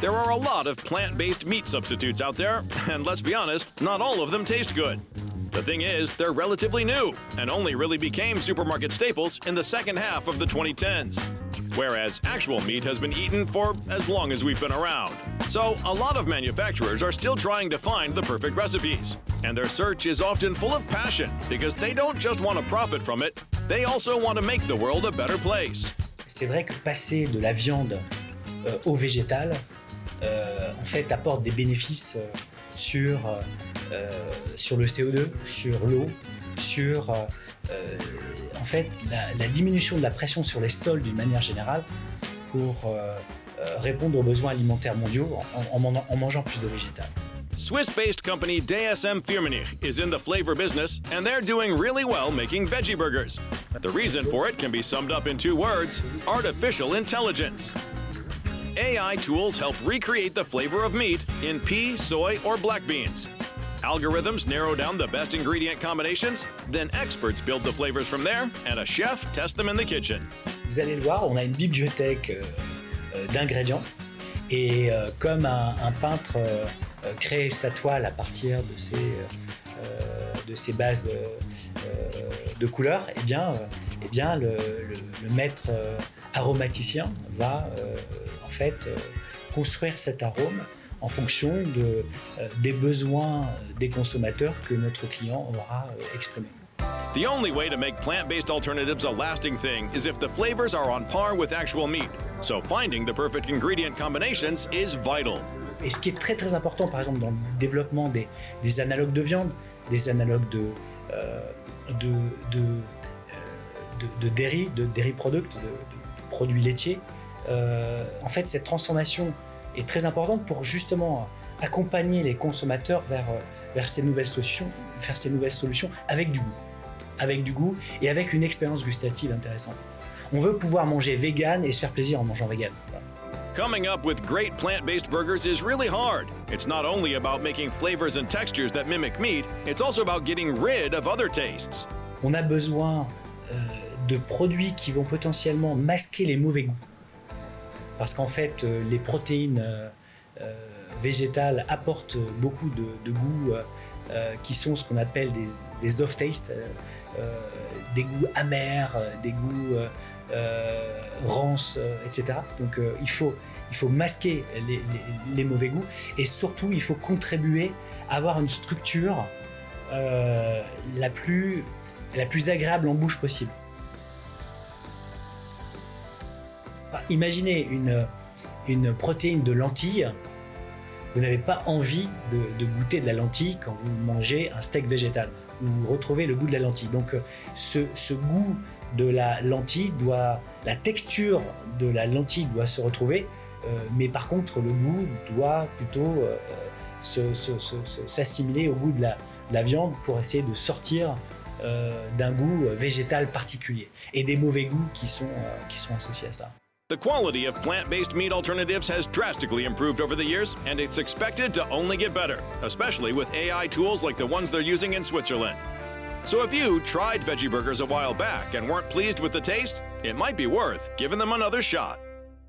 There are a lot of plant-based meat substitutes out there, and let's be honest, not all of them taste good. The thing is, they're relatively new and only really became supermarket staples in the second half of the 2010s, whereas actual meat has been eaten for as long as we've been around. So a lot of manufacturers are still trying to find the perfect recipes, and their search is often full of passion because they don't just want to profit from it, they also want to make the world a better place. C'est vrai que passer de la viande au végétal, en fait, apporte des bénéfices sur le CO2, sur l'eau, sur en fait, la diminution de la pression sur les sols d'une manière générale pour répondre aux besoins alimentaires mondiaux en mangeant plus de végétal. Swiss-based company DSM Firmenich is in the flavor business, and they're doing really well making veggie burgers. The reason for it can be summed up in 2 words: artificial intelligence. AI tools help recreate the flavor of meat in pea, soy, or black beans. Algorithms narrow down the best ingredient combinations, then experts build the flavors from there, and a chef tests them in the kitchen. Vous allez le voir, on a une bibliothèque d'ingrédients, et comme un peintre crée sa toile à partir de ses bases de couleurs, eh bien le maître aromaticien va en fait construire cet arôme en fonction des besoins des consommateurs que notre client aura exprimés. The only way to make plant-based alternatives a lasting thing is if the flavors are on par with actual meat. So finding the perfect ingredient combinations is vital. Et ce qui est très très important, par exemple, dans le développement des analogues de viande, des analogues de dairy products, de produits laitiers, en fait, cette transformation est très importante pour justement accompagner les consommateurs vers ces nouvelles solutions avec du goût et avec une expérience gustative intéressante. On veut pouvoir manger vegan et se faire plaisir en mangeant vegan. Voilà. Coming up with great plant-based burgers is really hard. It's not only about making flavors and textures that mimic meat, it's also about getting rid of other tastes. On a besoin de produits qui vont potentiellement masquer les mauvais goûts. Parce qu'en fait, les protéines végétales apportent beaucoup de goûts qui sont ce qu'on appelle des off-tastes, des goûts amers, des goûts rances, etc. Donc il faut masquer les mauvais goûts, et surtout il faut contribuer à avoir une structure la plus agréable en bouche possible. Imaginez une protéine de lentilles. Vous n'avez pas envie de goûter de la lentille quand vous mangez un steak végétal. Vous retrouvez le goût de la lentille. Donc ce goût de la lentille la texture de la lentille doit se retrouver, mais par contre le goût doit plutôt s'assimiler au goût de la viande pour essayer de sortir d'un goût végétal particulier et des mauvais goûts qui sont associés à ça. The quality of plant-based meat alternatives has drastically improved over the years, and it's expected to only get better, especially with AI tools like the ones they're using in Switzerland. So if you tried veggie burgers a while back and weren't pleased with the taste, it might be worth giving them another shot.